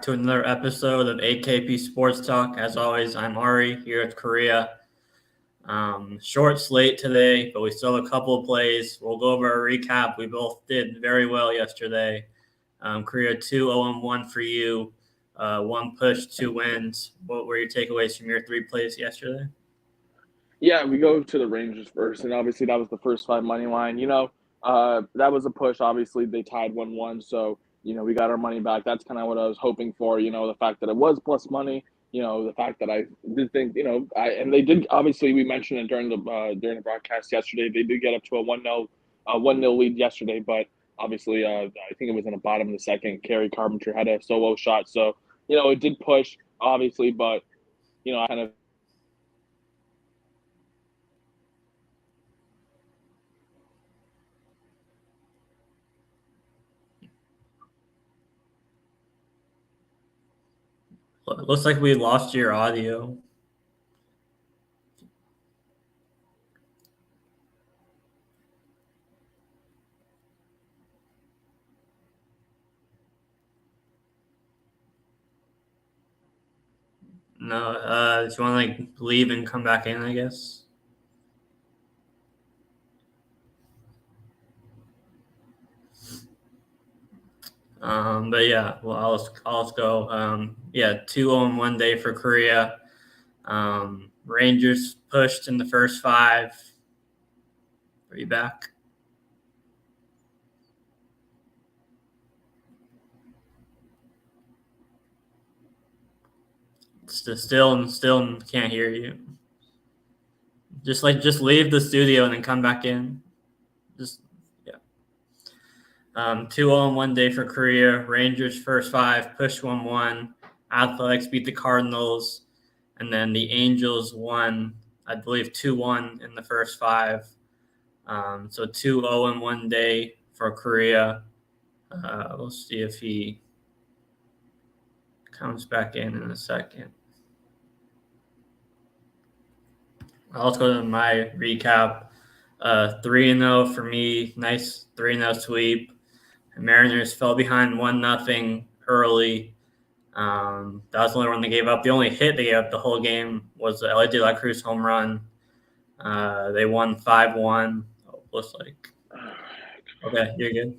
to another episode of AKP Sports Talk. As always, I'm Ari here at Korea. Short slate today, but we still have a couple of plays. We'll go over a recap. We both did very well yesterday. Korea 2-0-1 for you, one push, two wins. What were your takeaways from your three plays yesterday? Yeah, we go to the Rangers first, and obviously that was the first five money line. That was a push. Obviously, they tied 1-1, so we got our money back. That's kind of what I was hoping for. The fact that it was plus money. The fact that I did think, and they did. Obviously, we mentioned it during the broadcast yesterday. They did get up to a 1-0 lead yesterday, but obviously, I think it was in the bottom of the second. Kerry Carpenter had a solo shot, so it did push obviously, but I kind of It looks like we lost your audio. No, do you want to leave and come back in? I guess. But yeah, well, I'll go. 2-0-1 day for Korea. Rangers pushed in the first five. Are you back? Still can't hear you. Just leave the studio and then come back in. Just yeah. 2-0-1 day for Korea. Rangers first five, pushed 1-1. Athletics beat the Cardinals, and then the Angels won, I believe, 2-1 in the first five. So 2-0-1 day for Korea. We'll see if he comes back in a second. Let's go to my recap. 3-0 for me. Nice 3-0 sweep. The Mariners fell behind 1-0 early. That was the only one they gave up. The only hit they gave up the whole game was the LA De La Cruz home run. They won 5-1. Looks like. Okay, you're good.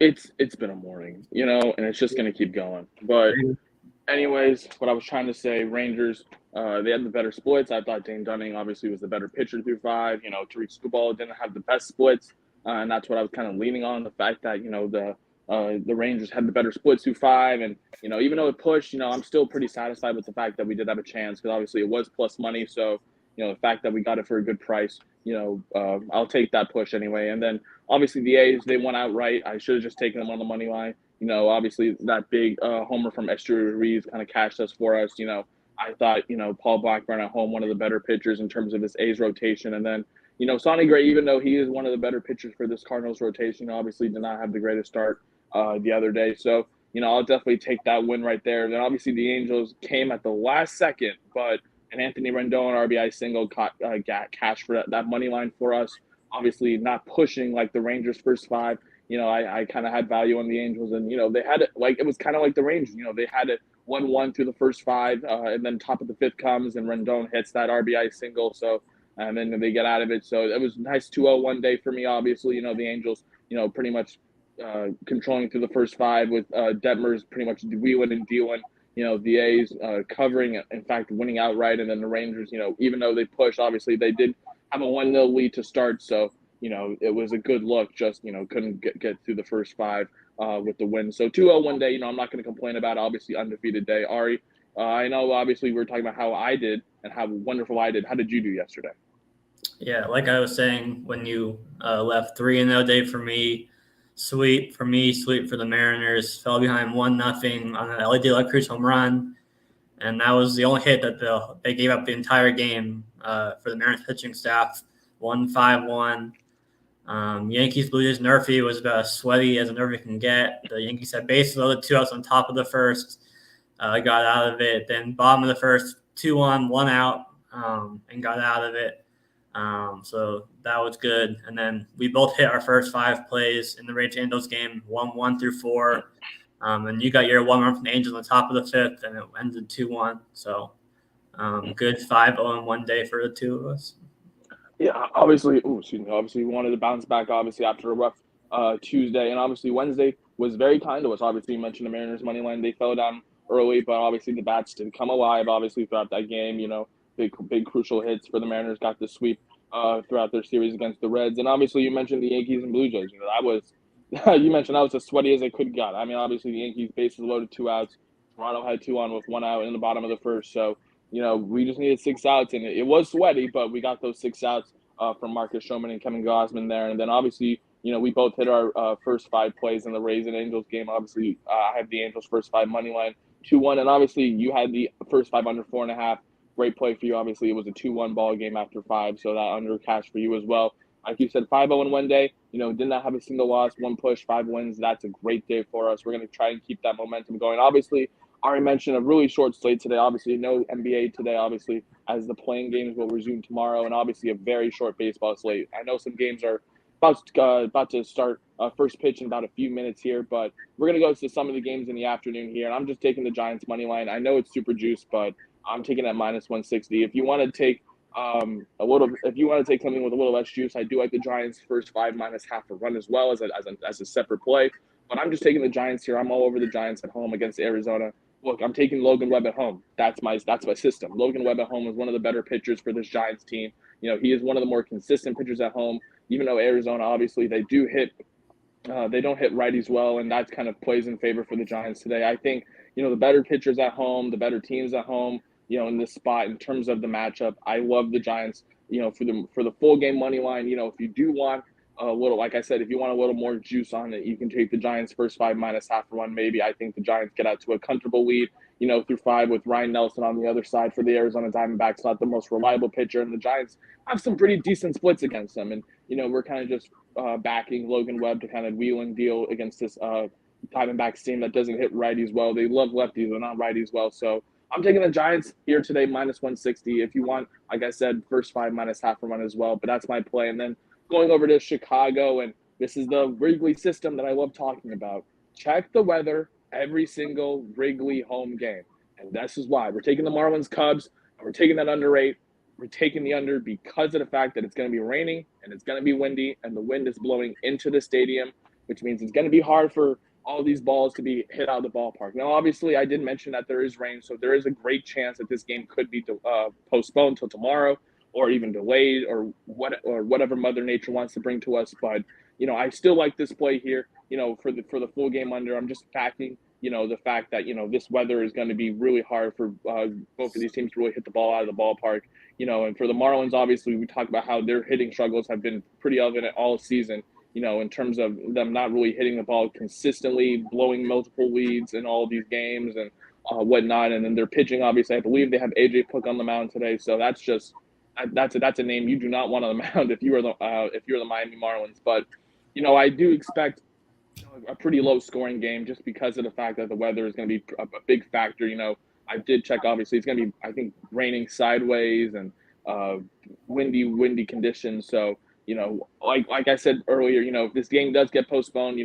It's been a morning, and it's just gonna keep going. But anyways, what I was trying to say, Rangers, they had the better splits. I thought Dane Dunning obviously was the better pitcher through five. Tariq Skubal didn't have the best splits, and that's what I was kind of leaning on, the fact that the Rangers had the better splits through five, and even though it pushed, I'm still pretty satisfied with the fact that we did have a chance, because obviously it was plus money. So the fact that we got it for a good price, I'll take that push anyway. And then obviously the A's, they won outright. I should have just taken them on the money line. Obviously that big homer from Esteury Ruiz kind of cashed us for us. I thought, Paul Blackburn at home, one of the better pitchers in terms of his A's rotation. And then, Sonny Gray, even though he is one of the better pitchers for this Cardinals rotation, obviously did not have the greatest start the other day. So, I'll definitely take that win right there. And then obviously the Angels came at the last second, but an Anthony Rendon RBI single got cash for that money line for us. Obviously not pushing like the Rangers first five. I kind of had value on the Angels, and they had it like it was kind of like the Rangers. They had it 1-1 through the first five, and then top of the fifth comes and Rendon hits that RBI single. So and then they get out of it. So it was a nice 2-0-1 day for me. Obviously, the Angels, pretty much controlling through the first five with Detmers pretty much wheeling and dealing. The A's covering, in fact, winning outright, and then the Rangers, even though they pushed, obviously they did have a 1-0 lead to start. So it was a good look, just, couldn't get through the first five with the win. So 2-0-1 day, I'm not going to complain about, obviously, undefeated day. Ari, I know, obviously, we were talking about how I did and how wonderful I did. How did you do yesterday? Yeah, like I was saying, when you left 3-0 day for me, sweep for me, sweep for the Mariners, fell behind 1-0 on an LA De La Cruz home run. And that was the only hit that they gave up the entire game for the Mariners pitching staff. 1-5-1. Yankees Blue Jays Nerfy was about as sweaty as a Nerfy can get. The Yankees had bases loaded, 2 outs on top of the first. Got out of it. Then bottom of the first, 2-1, 1 out, and got out of it. So that was good. And then we both hit our first five plays in the Rage Angels game, 1-1 through 4. And you got your 1 run from the Angels on the top of the fifth, and it ended 2-1. So good 5-0-1 day for the two of us. Yeah, obviously. Obviously, we wanted to bounce back. Obviously, after a rough Tuesday, and obviously Wednesday was very kind to us. Obviously, you mentioned the Mariners money line; they fell down early, but obviously the bats did come alive. Obviously, throughout that game, big crucial hits for the Mariners got the sweep throughout their series against the Reds. And obviously, you mentioned the Yankees and Blue Jays. That was you mentioned that was as sweaty as it could get. I mean, obviously the Yankees bases loaded, 2 outs. Toronto had 2 on with 1 out in the bottom of the first. So we just needed 6 outs, and it was sweaty, but we got those 6 outs from Marcus Stroman and Kevin Gausman there. And then obviously, we both hit our first 5 plays in the Rays and Angels game. Obviously, I have the Angels' first 5 money line, 2-1. And obviously, you had the first 5 under 4.5. Great play for you. Obviously, it was a 2-1 ball game after 5, so that under cash for you as well. Like you said, 5-0-1 day. Did not have a single loss, 1 push, 5 wins. That's a great day for us. We're going to try and keep that momentum going. Obviously, I already mentioned a really short slate today. Obviously, no NBA today, obviously, as the playing games will resume tomorrow, and obviously a very short baseball slate. I know some games are about to start first pitch in about a few minutes here, but we're going to go to some of the games in the afternoon here, and I'm just taking the Giants money line. I know it's super juiced, but I'm taking that minus 160. If you want to take if you want to take something with a little less juice, I do like the Giants first 5 minus half a run as well as a separate play. But I'm just taking the Giants here. I'm all over the Giants at home against Arizona. Look, I'm taking Logan Webb at home. That's my system. Logan Webb at home is one of the better pitchers for this Giants team. He is one of the more consistent pitchers at home. Even though Arizona, obviously, they don't hit righties well, and that kind of plays in favor for the Giants today. I think the better pitchers at home, the better teams at home. In this spot in terms of the matchup, I love the Giants. For the full game money line. If you do want a little, like I said, if you want a little more juice on it, you can take the Giants first 5 minus half a run. Maybe I think the Giants get out to a comfortable lead. Through 5 with Ryan Nelson on the other side for the Arizona Diamondbacks, not the most reliable pitcher, and the Giants have some pretty decent splits against them. And we're kind of just backing Logan Webb to kind of wheel and deal against this Diamondbacks team that doesn't hit righties well. They love lefties, they're not righties well. So I'm taking the Giants here today, minus 160. If you want, like I said, first 5 minus half a run as well. But that's my play. And then going over to Chicago, and this is the Wrigley system that I love talking about. Check the weather every single Wrigley home game. And this is why. We're taking the Marlins Cubs, and we're taking that under 8. We're taking the under because of the fact that it's going to be raining, and it's going to be windy, and the wind is blowing into the stadium, which means it's going to be hard for all these balls to be hit out of the ballpark. Now, obviously, I did mention that there is rain, so there is a great chance that this game could be postponed till tomorrow, or even delayed, or whatever Mother Nature wants to bring to us. But I still like this play here. For the full game under, I'm just backing the fact that this weather is going to be really hard for both of these teams to really hit the ball out of the ballpark. And for the Marlins, obviously, we talk about how their hitting struggles have been pretty evident all season. In terms of them not really hitting the ball consistently, blowing multiple leads in all of these games and whatnot. And then their pitching, obviously, I believe they have AJ Puk on the mound today. So that's a name you do not want on the mound if you're the Miami Marlins. But I do expect a pretty low scoring game just because of the fact that the weather is going to be a big factor. I did check. Obviously, it's going to be, I think, raining sideways and windy conditions. So. Like I said earlier, if this game does get postponed,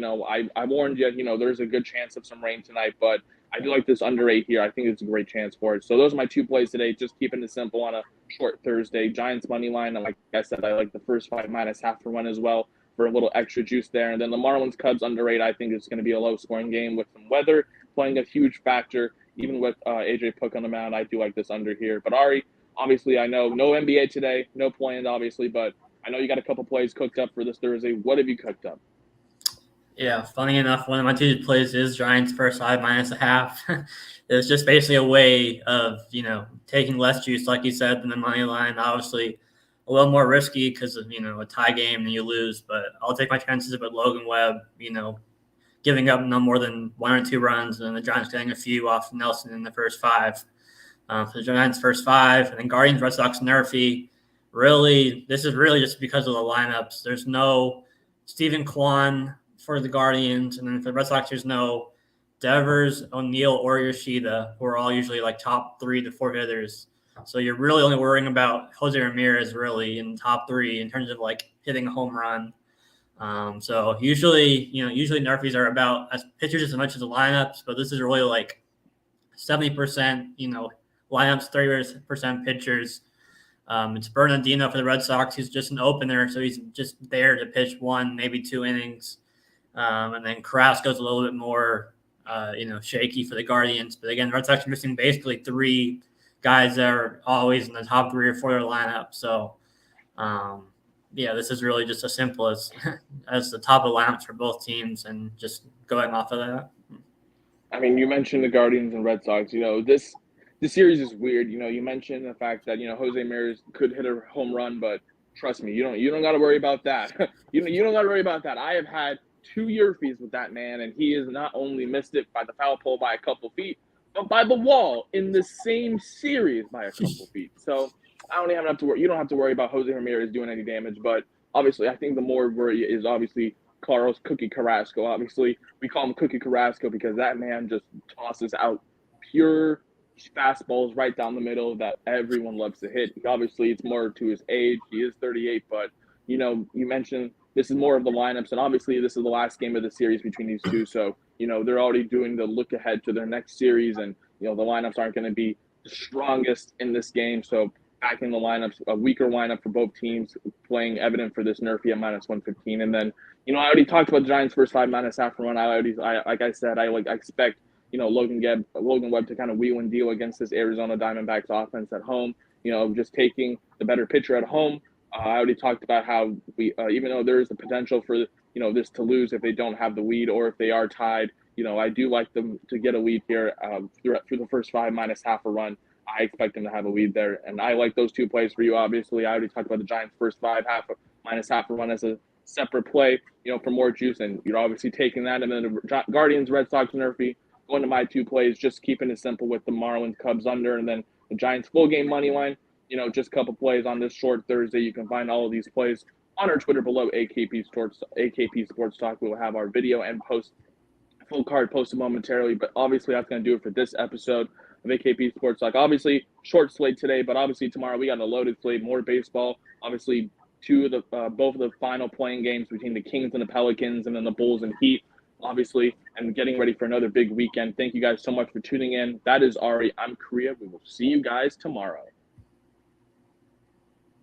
I warned you, there's a good chance of some rain tonight, but I do like this under 8 here. I think it's a great chance for it. So those are my 2 plays today, just keeping it simple on a short Thursday. Giants money line, and like I said, I like the first 5 minus half for one as well for a little extra juice there. And then the Marlins Cubs under 8, I think it's going to be a low scoring game with some weather playing a huge factor. Even with AJ Puk on the mound, I do like this under here. But Ari, obviously, I know no NBA today, no planned, obviously, but I know you got a couple plays cooked up for this Thursday. What have you cooked up? Yeah, funny enough, one of my 2 plays is Giants first 5 minus a half. It's just basically a way of, taking less juice, like you said, than the money line. Obviously, a little more risky because of, a tie game and you lose. But I'll take my chances with Logan Webb, giving up no more than 1 or 2 runs, and the Giants getting a few off Nelson in the first 5. For the Giants first 5, and then Guardians, Red Sox, Nerfy. Really, this is really just because of the lineups. There's no Stephen Kwan for the Guardians, and then for the Red Sox, there's no Devers, O'Neill, or Yoshida, who are all usually like top 3 to 4 hitters. So you're really only worrying about Jose Ramirez really in top 3 in terms of like hitting a home run. So usually Nerfies are about as pitchers as much as the lineups, but this is really like 70%, lineups, 30% pitchers. It's Bernardino for the Red Sox. He's just an opener, so he's just there to pitch 1, maybe 2 innings. And then Carrasco's a little bit more, shaky for the Guardians. But again, the Red Sox are missing basically 3 guys that are always in the top 3 or 4 of their lineup. So, this is really just as simple as as the top of the lineups for both teams, and just going off of that. I mean, you mentioned the Guardians and Red Sox. This series is weird. You mentioned the fact that Jose Ramirez could hit a home run, but trust me, you don't got to worry about that. you don't got to worry about that. I have had 2 Yerfies with that man, and he has not only missed it by the foul pole by a couple feet, but by the wall in the same series by a couple feet. So I don't even have to worry. You don't have to worry about Jose Ramirez doing any damage. But obviously, I think the more worry is obviously Carlos Cookie Carrasco. Obviously, we call him Cookie Carrasco because that man just tosses out pure fastballs right down the middle that everyone loves to hit. Obviously, it's more to his age. He is 38, but you mentioned this is more of the lineups, and obviously this is the last game of the series between these two. So they're already doing the look ahead to their next series, and the lineups aren't going to be the strongest in this game. So back in the lineups, a weaker lineup for both teams, playing evident for this Nerfy at -115, and then I already talked about the Giants' first 5 -1 run. I like I said, I expect Logan Webb to kind of wheel and deal against this Arizona Diamondbacks offense at home. Just taking the better pitcher at home. I already talked about how we, even though there is the potential for this to lose if they don't have the lead or if they are tied, I do like them to get a lead here through the first 5 -1 run. I expect them to have a lead there, and I like those 2 plays for you. Obviously, I already talked about the Giants' first 5 -1 run as a separate play, for more juice, and you're obviously taking that. And then the Guardians, Red Sox, Nerfy. One of my 2 plays, just keeping it simple with the Marlins, Cubs under, and then the Giants full game money line. Just a couple plays on this short Thursday. You can find all of these plays on our Twitter below, AKP Sports Talk. We will have our video and full card posted momentarily. But obviously, that's going to do it for this episode of AKP Sports Talk. Obviously, short slate today, but obviously tomorrow we got a loaded slate, more baseball. Obviously, both of the final playing games between the Kings and the Pelicans, and then the Bulls and Heat. Obviously, and getting ready for another big weekend. Thank you guys so much for tuning in. That is Ari. I'm Korea. We will see you guys tomorrow.